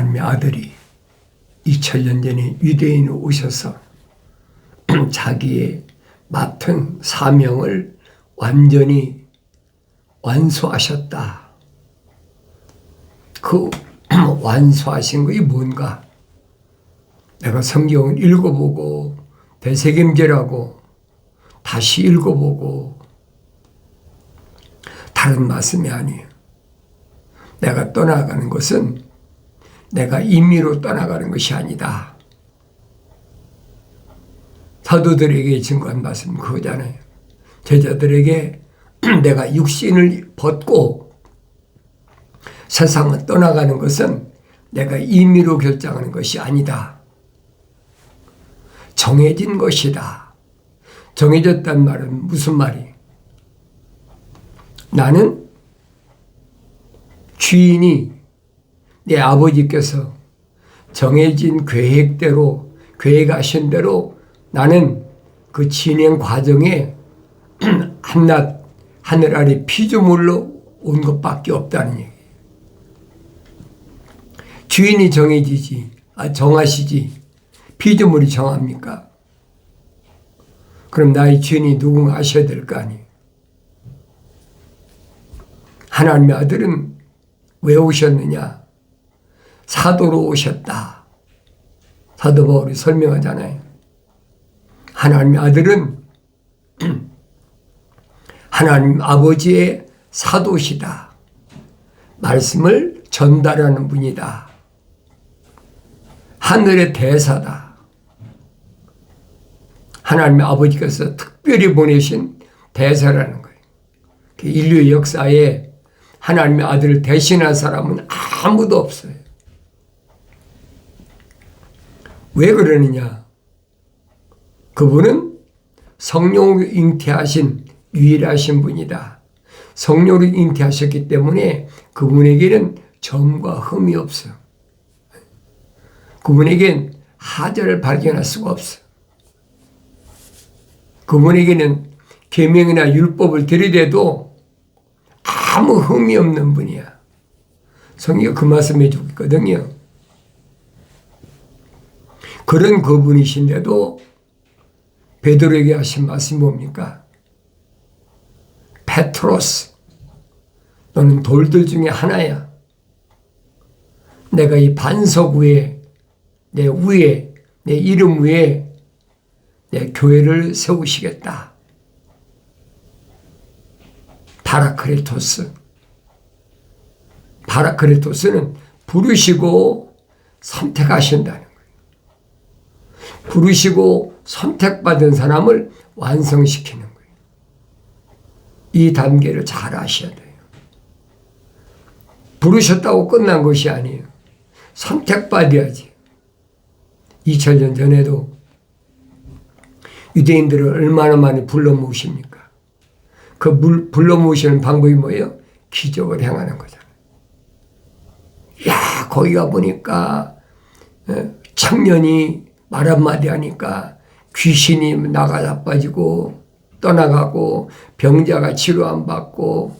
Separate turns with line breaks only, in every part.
하나님의 아들이 2000년 전에 유대인에 오셔서 자기의 맡은 사명을 완전히 완수하셨다. 그 완수하신 것이 뭔가? 내가 성경을 읽어보고 되새김질하고 다시 읽어보고 다른 말씀이 아니에요. 내가 떠나가는 것은 내가 임의로 떠나가는 것이 아니다. 사도들에게 증거한 말씀 그거잖아요. 제자들에게 내가 육신을 벗고 세상을 떠나가는 것은 내가 임의로 결정하는 것이 아니다. 정해진 것이다. 정해졌단 말은 무슨 말이에요? 나는 주인이 내 아버지께서 정해진 계획대로 계획하신 대로 나는 그 진행 과정에 한낱 하늘 아래 피조물로 온 것밖에 없다는 얘기예요. 주인이 정하시지 피조물이 정합니까? 그럼 나의 주인이 누군가 아셔야 될 거 아니에요. 하나님의 아들은 왜 오셨느냐? 사도로 오셨다. 사도 바울이 설명하잖아요. 하나님의 아들은 하나님 아버지의 사도시다. 말씀을 전달하는 분이다. 하늘의 대사다. 하나님의 아버지께서 특별히 보내신 대사라는 거예요. 인류의 역사에 하나님의 아들을 대신한 사람은 아무도 없어요. 왜 그러느냐? 그분은 성령으로 잉태하신 유일하신 분이다. 성령으로 잉태하셨기 때문에 그분에게는 점과 흠이 없어요. 그분에겐 하자를 발견할 수가 없어요. 그분에게는 계명이나 율법을 들이대도 아무 흠이 없는 분이야. 성경이 그 말씀해 주고 있거든요. 그런 그분이신데도 베드로에게 하신 말씀이 뭡니까? 페트로스, 너는 돌들 중에 하나야. 내가 이 반석 위에, 내 이름 위에 내 교회를 세우시겠다. 바라크레토스는 부르시고 선택하신다는 거예요. 부르시고 선택받은 사람을 완성시키는 거예요. 이 단계를 잘 아셔야 돼요. 부르셨다고 끝난 것이 아니에요. 선택받아야지. 2000년 전에도 유대인들을 얼마나 많이 불러 모으십니까? 그 불러 모으시는 방법이 뭐예요? 기적을 행하는 거잖아요. 야, 거기 가보니까 청년이 말 한마디 하니까 귀신이 나가 자빠지고 떠나가고 병자가 치료 안 받고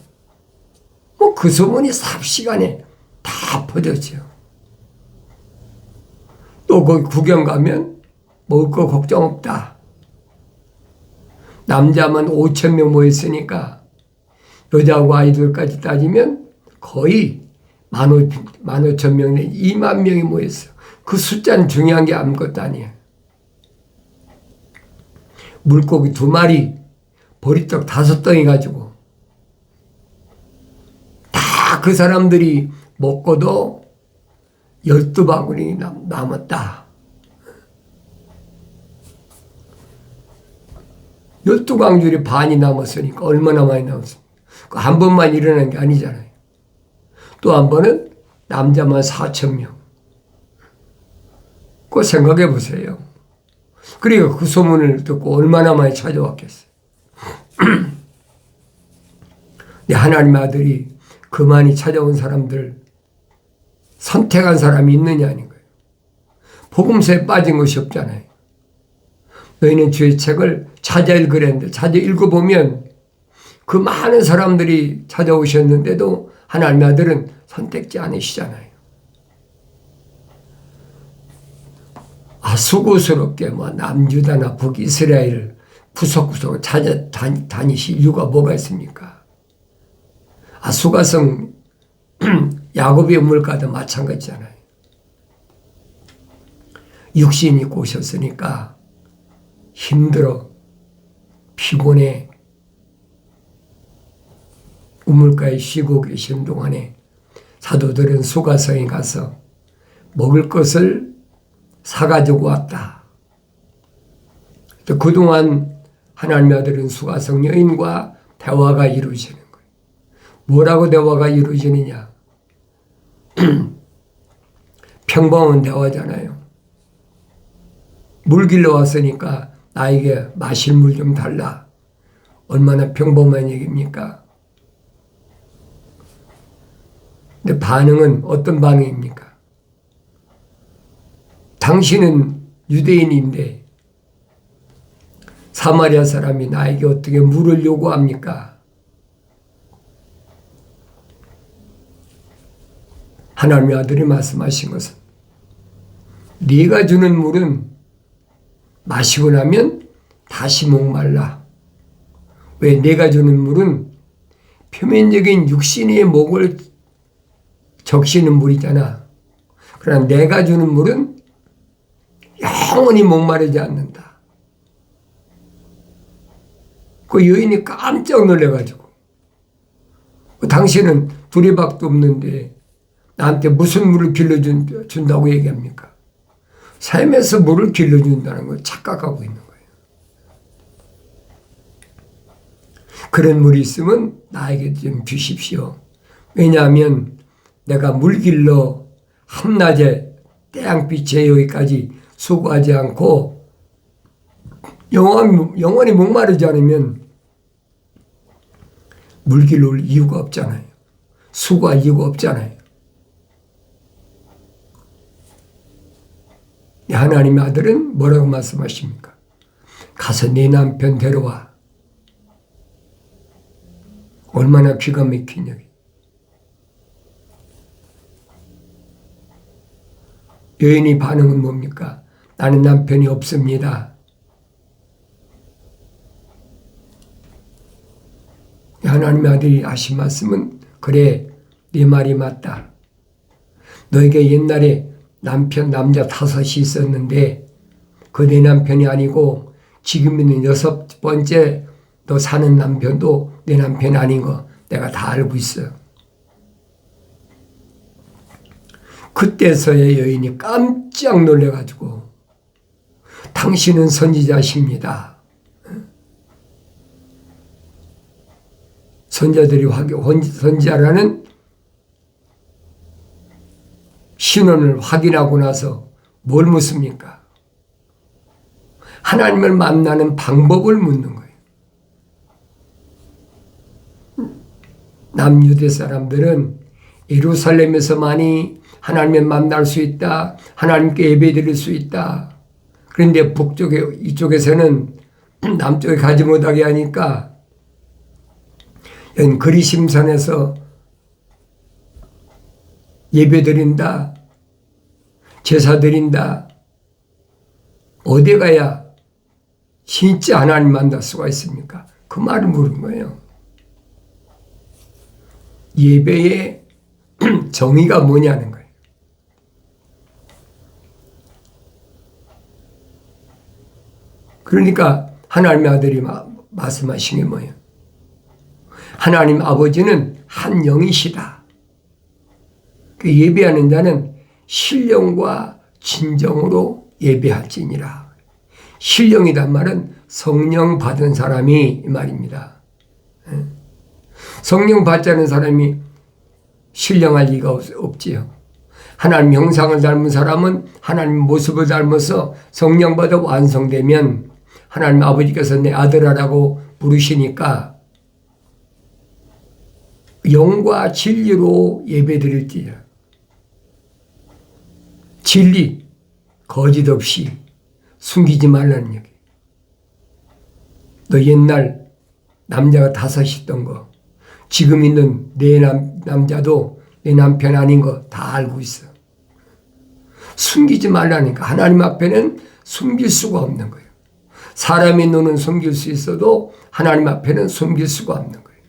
뭐 그 소문이 삽시간에 다 퍼졌죠. 또 거기 구경 가면 먹을 거 걱정 없다. 남자만 5,000명 모였으니까 여자하고 아이들까지 따지면 거의 15,000명 내지 2만 명이 모였어. 그 숫자는 중요한 게 아무것도 아니에요. 물고기 2마리, 보리떡 5덩이 가지고 다 그 사람들이 먹고도 12바구니 남았다. 12광줄이 반이 남았으니까 얼마나 많이 남았습니까? 한 번만 일어난 게 아니잖아요. 또 한 번은 남자만 4,000명. 그거 생각해 보세요. 그러니까 그 소문을 듣고 얼마나 많이 찾아왔겠어요. 근데 하나님의 아들이 그 많이 찾아온 사람들 선택한 사람이 있느냐 아닌 거예요. 복음서에 빠진 것이 없잖아요. 너희는 주의 책을 찾아 읽으랬는데 찾아 읽어보면 그 많은 사람들이 찾아오셨는데도 하나님의 아들은 선택지 않으시잖아요. 수고스럽게 남유다나 북이스라엘을 구석구석 다니실 이유가 뭐가 있습니까? 수가성 야곱의 우물가도 마찬가지잖아요. 육신이 입고 오셨으니까 힘들어 피곤해. 우물가에 쉬고 계신 동안에 사도들은 수가성에 가서 먹을 것을 사가지고 왔다. 그동안 하나님의 아들은 수가성 여인과 대화가 이루어지는 거예요. 뭐라고 대화가 이루어지느냐? 평범한 대화잖아요. 물 길러 왔으니까 나에게 마실 물 좀 달라. 얼마나 평범한 얘기입니까? 근데 반응은 어떤 반응입니까? 당신은 유대인인데 사마리아 사람이 나에게 어떻게 물을 요구합니까? 하나님의 아들이 말씀하신 것은 네가 주는 물은 마시고 나면 다시 목말라. 왜? 내가 주는 물은 표면적인 육신의 목을 적시는 물이잖아. 그러나 내가 주는 물은 영원히 목마르지 않는다. 그 여인이 깜짝 놀래가지고 당신은 두레박도 없는데 나한테 무슨 물을 길러준다고 얘기합니까? 삶에서 물을 길러준다는 걸 착각하고 있는 거예요. 그런 물이 있으면 나에게 좀 주십시오. 왜냐하면 내가 물 길러 한낮에 태양빛에 여기까지 수고하지 않고 영원히 목마르지 않으면 물 길러 이유가 없잖아요. 수고할 이유가 없잖아요. 하나님의 아들은 뭐라고 말씀하십니까? 가서 내 남편 데려와. 얼마나 기가 막힌 얘기. 여인의 반응은 뭡니까? 나는 남편이 없습니다. 하나님의 아들이 하신 말씀은 그래, 네 말이 맞다. 너에게 옛날에 남자 5이 있었는데 그 내 남편이 아니고 지금 있는 6번째 너 사는 남편도 내 남편 아닌 거 내가 다 알고 있어. 그때서야 여인이 깜짝 놀래가지고 당신은 선지자십니다. 선자들이 선지자라는 신원을 확인하고 나서 뭘 묻습니까? 하나님을 만나는 방법을 묻는 거예요. 남유대 사람들은 예루살렘에서만이 하나님을 만날 수 있다. 하나님께 예배드릴 수 있다. 그런데 이쪽에서는 남쪽에 가지 못하게 하니까 그리심산에서 예배드린다. 제사드린다. 어디 가야 진짜 하나님 만날 수가 있습니까? 그 말을 물은 거예요. 예배의 정의가 뭐냐는 거예요. 그러니까 하나님의 아들이 말씀하신 게 뭐예요? 하나님 아버지는 한 영이시다. 그 예배하는 자는 신령과 진정으로 예배할지니라. 신령이란 말은 성령 받은 사람이 이 말입니다. 성령 받지 않은 사람이 신령할 리가 없지요. 하나님 형상을 닮은 사람은 하나님 모습을 닮아서 성령 받아 완성되면 하나님 아버지께서 내 아들아라고 부르시니까 영과 진리로 예배드릴지요. 진리, 거짓 없이 숨기지 말라는 얘기. 너 옛날 남자가 5 있던 거, 지금 있는 내 남자도 내 남편 아닌 거 다 알고 있어. 숨기지 말라니까. 하나님 앞에는 숨길 수가 없는 거예요. 사람의 눈은 숨길 수 있어도 하나님 앞에는 숨길 수가 없는 거예요.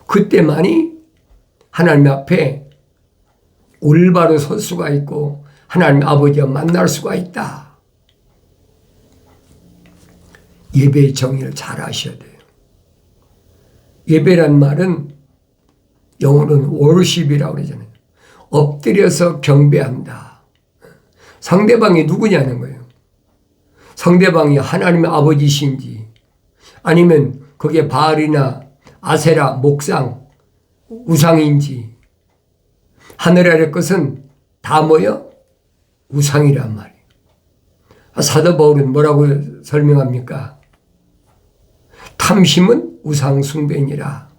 그때만이 하나님 앞에 올바로 설 수가 있고 하나님 아버지와 만날 수가 있다. 예배의 정의를 잘 아셔야 돼요. 예배란 말은 영어로는 worship이라고 그러잖아요. 엎드려서 경배한다. 상대방이 누구냐는 거예요. 상대방이 하나님의 아버지신지 아니면 그게 바알이나 아세라, 목상, 우상인지 하늘 아래 것은 다 뭐요? 우상이란 말이에요. 사도 바울은 뭐라고 설명합니까? 탐심은 우상 숭배니라.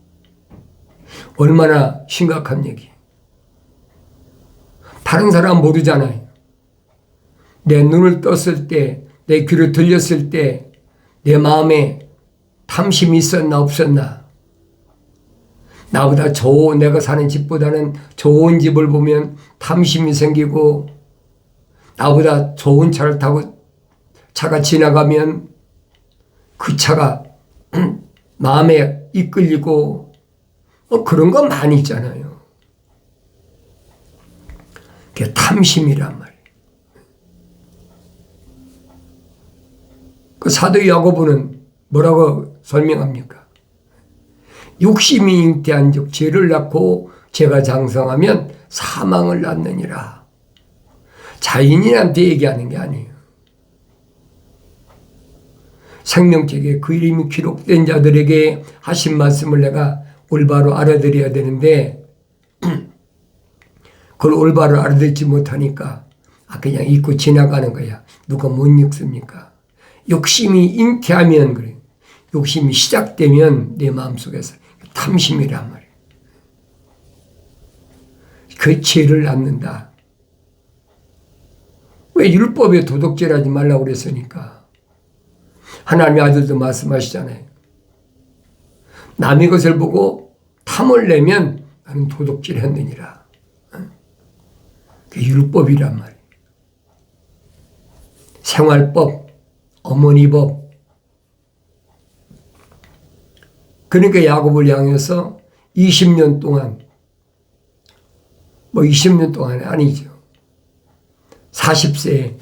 얼마나 심각한 얘기예요. 다른 사람 모르잖아요. 내 눈을 떴을 때, 내 귀를 들렸을 때 내 마음에 탐심이 있었나 없었나. 나보다 내가 사는 집보다는 좋은 집을 보면 탐심이 생기고 나보다 좋은 차를 타고 차가 지나가면 그 차가 마음에 이끌리고 그런 거 많이 있잖아요. 그게 탐심이란 말이에요. 그 사도 야고보는 뭐라고 설명합니까? 욕심이 잉태한 즉 죄를 낳고 죄가 장성하면 사망을 낳느니라. 자인이한테 얘기하는 게 아니에요. 생명책에 그 이름이 기록된 자들에게 하신 말씀을 내가 올바로 알아들어야 되는데 그걸 올바로 알아듣지 못하니까 그냥 잊고 지나가는 거야. 누가 못 읽습니까? 욕심이 잉태하면 그래요. 욕심이 시작되면 내 마음속에서 탐심이란 말이에요. 그 죄를 낳는다. 왜 율법에 도덕질하지 말라고 그랬으니까. 하나님의 아들도 말씀하시잖아요. 남의 것을 보고 탐을 내면 나는 도덕질했느니라. 그게 율법이란 말이에요. 생활법, 어머니법. 그러니까 야곱을 향해서 20년 동안 20년 동안 아니죠. 40세에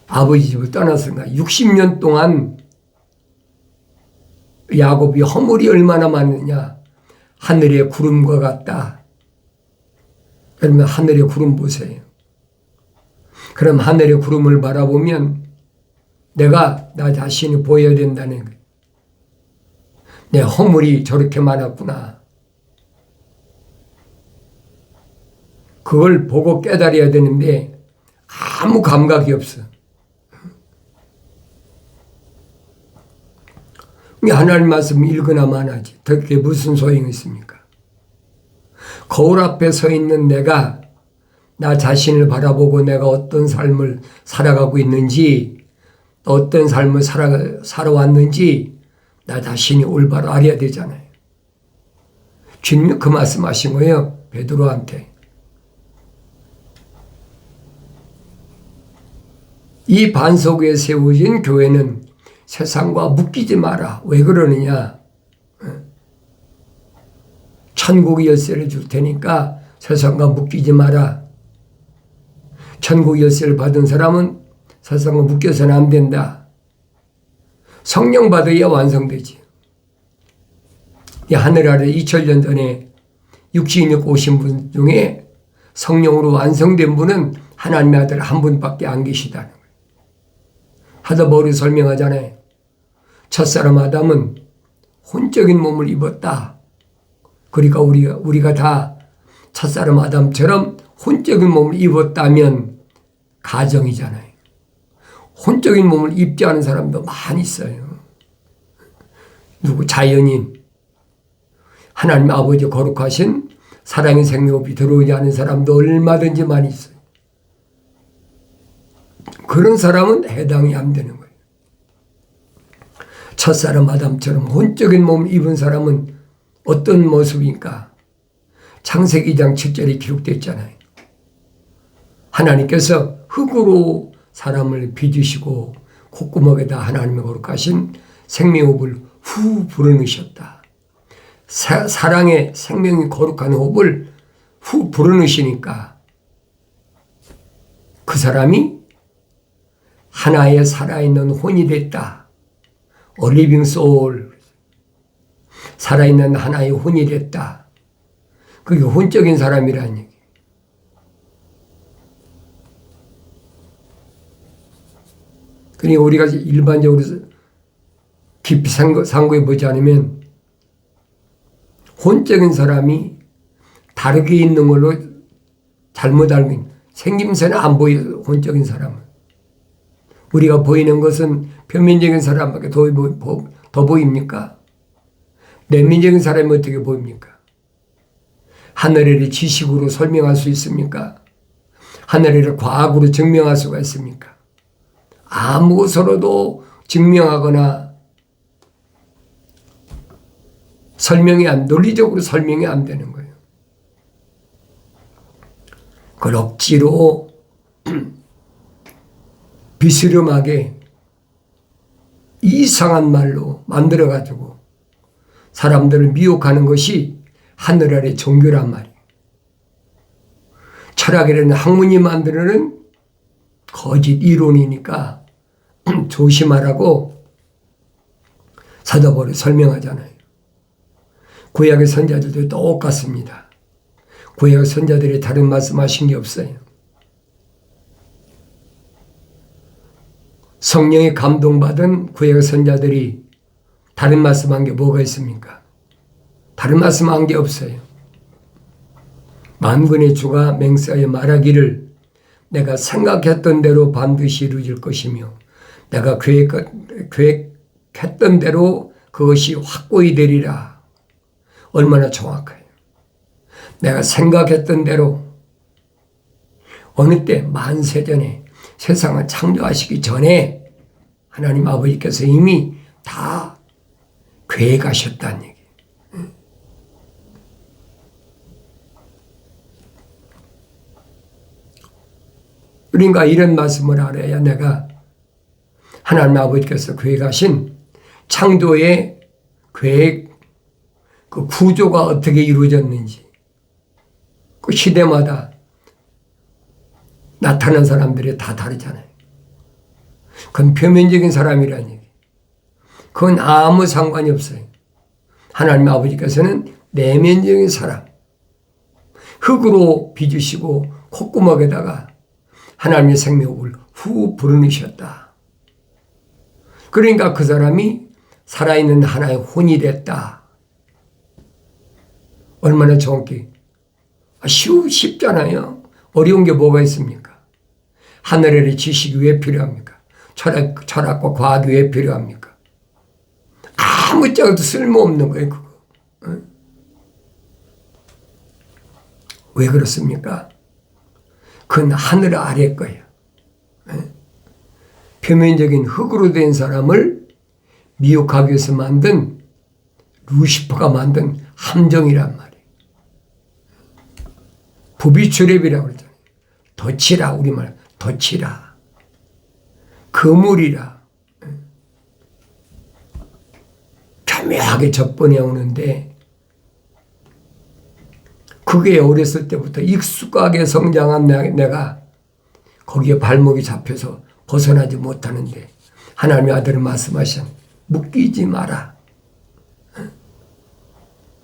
아버지 집을 떠났으니까 60년 동안 야곱이 허물이 얼마나 많느냐. 하늘의 구름과 같다. 그러면 하늘의 구름 보세요. 그럼 하늘의 구름을 바라보면 내가 나 자신이 보여야 된다는 거예요. 내 허물이 저렇게 많았구나. 그걸 보고 깨달아야 되는데 아무 감각이 없어. 하나님 말씀 읽으나 마나지. 그게 무슨 소용이 있습니까? 거울 앞에 서 있는 내가 나 자신을 바라보고 내가 어떤 삶을 살아가고 있는지 어떤 삶을 살아왔는지 나 자신이 올바로 알아야 되잖아요. 주님이 그 말씀하신 거예요. 베드로한테. 이 반석 위에 세워진 교회는 세상과 묶이지 마라. 왜 그러느냐? 천국의 열쇠를 줄 테니까 세상과 묶이지 마라. 천국의 열쇠를 받은 사람은 세상과 묶여서는 안 된다. 성령 받아야 완성되지. 이 하늘 아래 2000년 전에 육신이 입고 오신 분 중에 성령으로 완성된 분은 하나님의 아들 한 분밖에 안 계시다는 거예요. 하다 머리 설명하잖아요. 첫사람 아담은 혼적인 몸을 입었다. 그러니까 우리가 다 첫사람 아담처럼 혼적인 몸을 입었다면 가정이잖아요. 혼적인 몸을 입지 않은 사람도 많이 있어요. 누구 자연인, 하나님 아버지 거룩하신 사랑의 생명이 들어오지 않은 사람도 얼마든지 많이 있어요. 그런 사람은 해당이 안 되는 거예요. 첫사람 아담처럼 혼적인 몸을 입은 사람은 어떤 모습입니까? 창세기 2장 7절에 기록되어 있잖아요. 하나님께서 흙으로 사람을 빚으시고 콧구멍에다 하나님의 거룩하신 생명호흡을 후 불어넣으셨다. 사랑의 생명이 거룩한 호흡을 후 불어넣으시니까 그 사람이 하나의 살아있는 혼이 됐다. A living soul. 살아있는 하나의 혼이 됐다. 그게 혼적인 사람이라는 얘기. 그러니까 우리가 일반적으로 깊이 상고해 보지 않으면 혼적인 사람이 다르게 있는 걸로 잘못 알고 있는, 생김새는 안 보여요. 혼적인 사람은. 우리가 보이는 것은 표면적인 사람밖에 더 보입니까? 내면적인 사람이 어떻게 보입니까? 하늘의 지식으로 설명할 수 있습니까? 하늘의 과학으로 증명할 수가 있습니까? 아무것으로도 증명하거나 논리적으로 설명이 안 되는 거예요. 그걸 억지로 비스름하게 이상한 말로 만들어가지고 사람들을 미혹하는 것이 하늘 아래 종교란 말이에요. 철학이라는 학문이 만드는 거짓 이론이니까 조심하라고 사도 바울이 설명하잖아요. 구약의 선자들도 똑같습니다. 구약의 선자들이 다른 말씀하신 게 없어요. 성령의 감동받은 구약의 선자들이 다른 말씀한 게 뭐가 있습니까? 다른 말씀한 게 없어요. 만군의 주가 맹세하여 말하기를 내가 생각했던 대로 반드시 이루어질 것이며 내가 계획했던 대로 그것이 확고히 되리라. 얼마나 정확해요. 내가 생각했던 대로 어느 때 만세전에 세상을 창조하시기 전에 하나님 아버지께서 이미 다 계획하셨다는 얘기. 그러니까 이런 말씀을 알아야 내가 하나님 아버지께서 계획하신 창조의 계획, 그 구조가 어떻게 이루어졌는지, 그 시대마다 나타난 사람들이 다 다르잖아요. 그건 표면적인 사람이라는 얘기. 그건 아무 상관이 없어요. 하나님 아버지께서는 내면적인 사람, 흙으로 빚으시고 콧구멍에다가 하나님의 생명을 후 불어넣으셨다. 그러니까 그 사람이 살아있는 하나의 혼이 됐다. 얼마나 정확히. 쉽잖아요. 어려운 게 뭐가 있습니까? 하늘의 지식이 왜 필요합니까? 철학과 과학이 왜 필요합니까? 아무짝에도 쓸모없는 거예요, 그거. 왜 그렇습니까? 그건 하늘 아래 거예요. 표면적인 흙으로 된 사람을 미혹하기 위해서 만든 루시퍼가 만든 함정이란 말이에요. 부비추랩이라고 그러잖아요. 덫이라, 우리말 덫이라. 그물이라. 교묘하게 접근해 오는데 그게 어렸을 때부터 익숙하게 성장한 내가 거기에 발목이 잡혀서 벗어나지 못하는데 하나님의 아들은 말씀하신 묶이지 마라.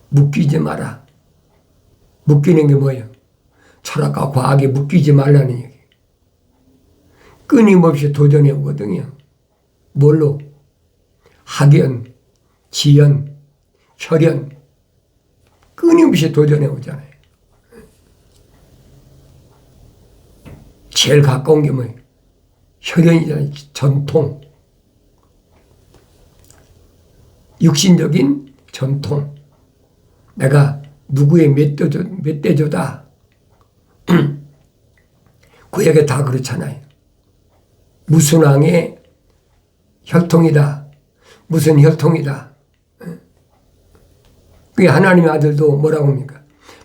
묶이지 마라. 묶이는 게 뭐예요? 철학과 과학에 묶이지 말라는 얘기. 끊임없이 도전해 오거든요. 뭘로? 학연, 지연, 혈연. 끊임없이 도전해 오잖아요. 제일 가까운 게 뭐예요? 혈연이잖아요. 전통. 육신적인 전통. 내가 누구의 몇 대조다. 구약에 다 그렇잖아요. 무슨 왕의 혈통이다. 무슨 혈통이다. 그게 하나님의 아들도 뭐라고 합니까?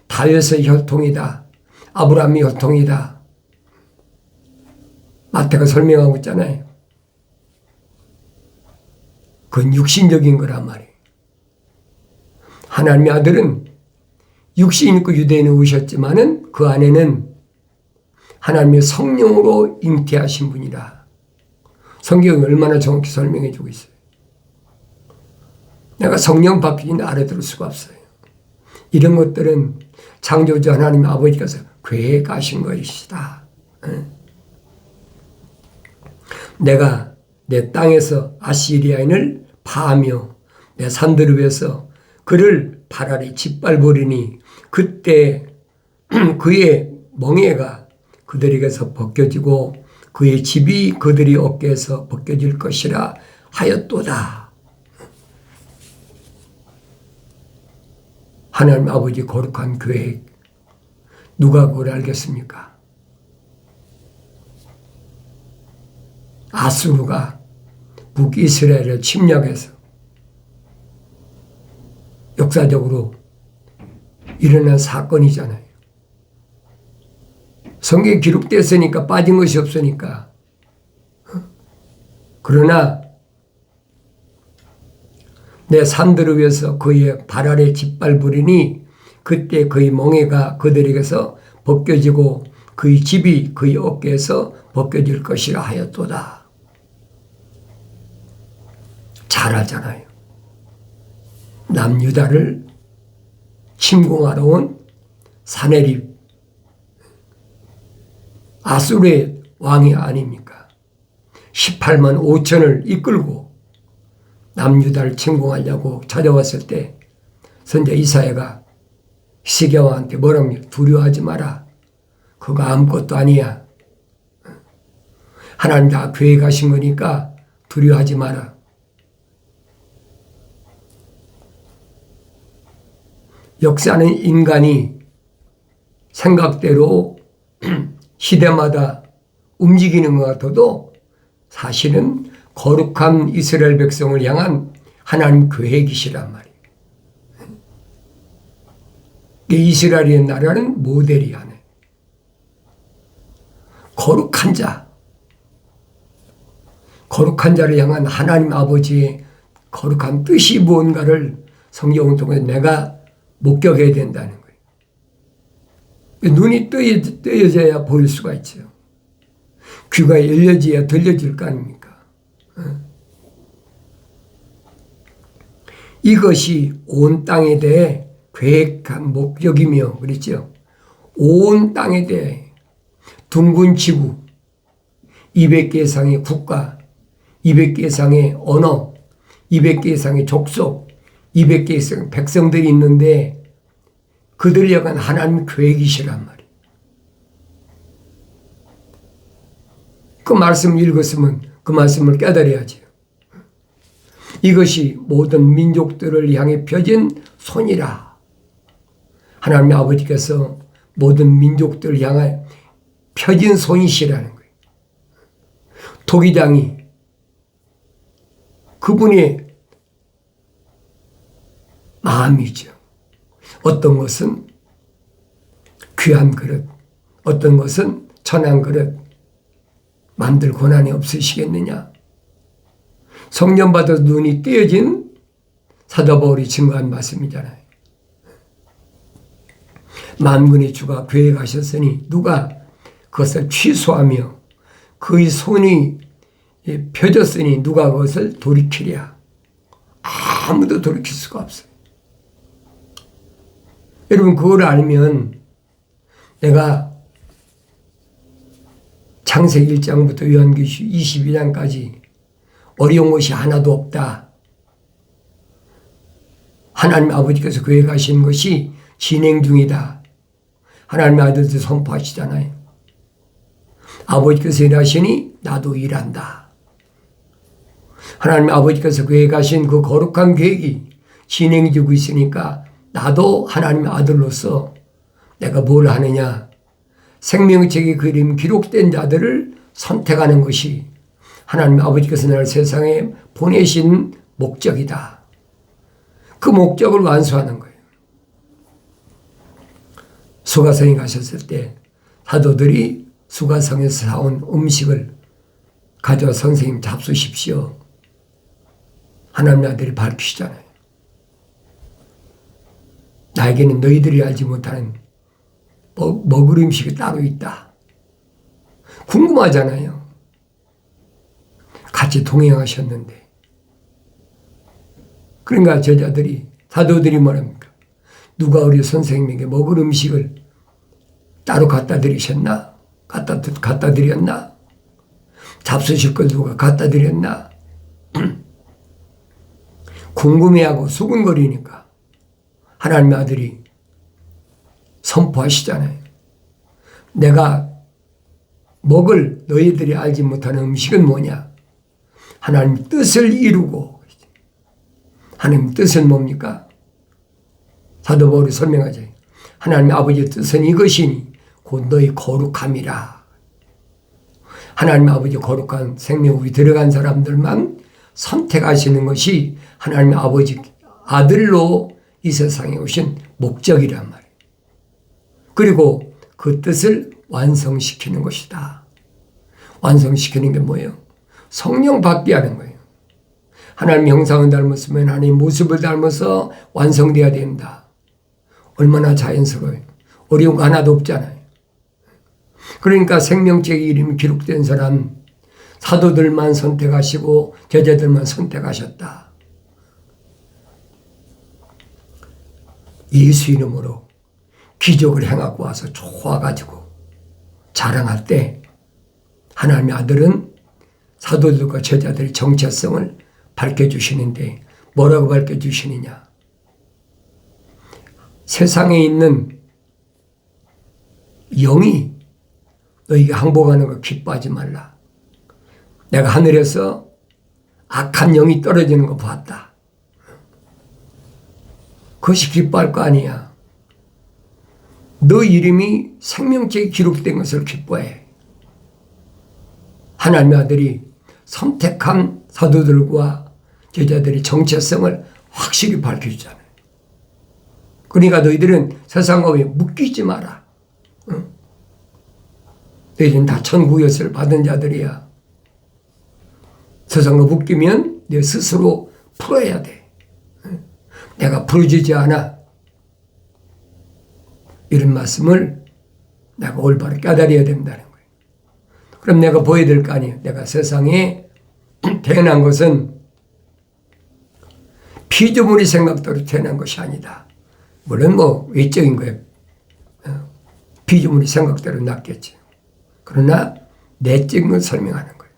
다윗의 혈통이다. 아브라함의 혈통이다. 마태가 설명하고 있잖아요. 그건 육신적인 거란 말이에요. 하나님의 아들은 육신 있고 유대인에 오셨지만은 그 안에는 하나님의 성령으로 잉태하신 분이라. 성경이 얼마나 정확히 설명해 주고 있어요. 내가 성령 바뀌기는 알아들을 수가 없어요. 이런 것들은 창조주 하나님 아버지께서 계획하신 것이다. 내가 내 땅에서 아시리아인을 파하며 내 산들 위에서 그를 발 아래 짓밟으리니 그때 그의 멍에가 그들에게서 벗겨지고 그의 집이 그들의 어깨에서 벗겨질 것이라 하였도다. 하나님 아버지 거룩한 계획, 누가 그걸 알겠습니까? 아수르가 북이스라엘을 침략해서 역사적으로 일어난 사건이잖아요. 성경에 기록됐으니까 빠진 것이 없으니까. 그러나 내 산들을 위해서 그의 발 아래 짓밟으리니 그때 그의 멍에가 그들에게서 벗겨지고 그의 집이 그의 어깨에서 벗겨질 것이라 하였도다. 잘하잖아요. 남유다를 침공하러 온 사내립 아수르의 왕이 아닙니까? 18만 5천을 이끌고 남유다를 침공하려고 찾아왔을 때 선지자 이사야가 히스기야 왕한테 뭐라고 두려워하지 마라. 그거 아무것도 아니야. 하나님 다 계획하신 거니까 두려워하지 마라. 역사는 인간이 생각대로 시대마다 움직이는 것 같아도 사실은 거룩한 이스라엘 백성을 향한 하나님 계획이시란 말이에요. 이스라엘의 나라는 모델이 하네. 거룩한 자, 거룩한 자를 향한 하나님 아버지의 거룩한 뜻이 무언가를 성경을 통해 내가 목격해야 된다는 거예요. 눈이 뜨여져야 보일 수가 있죠. 귀가 열려져야 들려질 거 아닙니까? 이것이 온 땅에 대해 계획한 목적이며 그랬죠. 온 땅에 대해 둥근 지구, 200개 이상의 국가, 200개 이상의 언어, 200개 이상의 족속, 200개 이상의 백성들이 있는데 그들을 향한 하나님 계획이시란 말이에요. 그 말씀을 읽었으면 그 말씀을 깨달아야죠. 이것이 모든 민족들을 향해 펴진 손이라. 하나님 아버지께서 모든 민족들을 향해 펴진 손이시라는 거예요. 토기장이 그분의 마음이죠. 어떤 것은 귀한 그릇, 어떤 것은 천한 그릇 만들 권한이 없으시겠느냐. 성령 받아서 눈이 떼어진 사도 바울이 증거한 말씀이잖아요. 만군의 주가 계획하셨으니 누가 그것을 취소하며 그의 손이 펴졌으니 누가 그것을 돌이키랴. 아무도 돌이킬 수가 없어요. 여러분 그걸 알면 내가 창세기 1장부터 요한계시록 22장까지 어려운 것이 하나도 없다. 하나님 아버지께서 계획하신 것이 진행 중이다. 하나님의 아들도 선포하시잖아요. 아버지께서 일하시니 나도 일한다. 하나님 아버지께서 계획하신 그 거룩한 계획이 진행되고 있으니까 나도 하나님의 아들로서 내가 뭘 하느냐. 생명책의 그림 기록된 자들을 선택하는 것이 하나님 아버지께서 나를 세상에 보내신 목적이다. 그 목적을 완수하는 거예요. 수가성에 가셨을 때 사도들이 수가성에서 사온 음식을 가져 선생님 잡수십시오. 하나님의 아들이 밝히시잖아요. 나에게는 너희들이 알지 못하는 먹을 음식이 따로 있다. 궁금하잖아요. 같이 동행하셨는데. 그러니까 제자들이, 사도들이 뭐랍니까? 누가 우리 선생님에게 먹을 음식을 따로 갖다 드리셨나? 갖다 드렸나? 잡수실 걸 누가 갖다 드렸나? 궁금해하고 수군거리니까 하나님의 아들이 선포하시잖아요. 내가 먹을 너희들이 알지 못하는 음식은 뭐냐? 하나님 뜻을 이루고. 하나님 뜻은 뭡니까? 사도 바울이 설명하죠. 하나님 아버지의 뜻은 이것이니 곧 너희 거룩함이라. 하나님 아버지 거룩한 생명이 들어간 사람들만 선택하시는 것이 하나님 아버지 아들로 이 세상에 오신 목적이란 말이에요. 그리고 그 뜻을 완성시키는 것이다. 완성시키는 게 뭐예요? 성령 받게 하는 거예요. 하나님 형상을 닮았으면 하나님 모습을 닮아서 완성돼야 된다. 얼마나 자연스러워요. 어려운 거 하나도 없잖아요. 그러니까 생명책의 이름이 기록된 사람, 사도들만 선택하시고 제자들만 선택하셨다. 예수 이름으로 기적을 행하고 와서 좋아가지고 자랑할 때 하나님의 아들은 사도들과 제자들의 정체성을 밝혀주시는데 뭐라고 밝혀주시느냐? 세상에 있는 영이 너희가 항복하는 거 기뻐하지 말라. 내가 하늘에서 악한 영이 떨어지는 거 봤다. 그것이 기뻐할 거 아니야. 너 이름이 생명책에 기록된 것을 기뻐해. 하나님의 아들이 선택한 사도들과 제자들의 정체성을 확실히 밝혀주잖아요. 그러니까 너희들은 세상과 왜 묶이지 마라. 응? 너희들은 다 천국의 것을 받은 자들이야. 세상과 묶이면 내 스스로 풀어야 돼. 응? 내가 풀어주지 않아. 이런 말씀을 내가 올바로 깨달아야 된다는 거예요. 그럼 내가 보여야 될 거 아니에요. 내가 세상에 태어난 것은 피조물의 생각대로 태어난 것이 아니다. 물론 외적인 거예요. 피조물의 생각대로 났겠지. 그러나 내적인 걸 설명하는 거예요.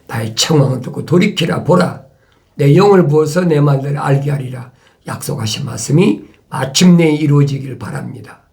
나의 청망을 듣고 돌이키라 보라. 내 영을 부어서 내 말들을 알게 하리라. 약속하신 말씀이 마침내 이루어지길 바랍니다.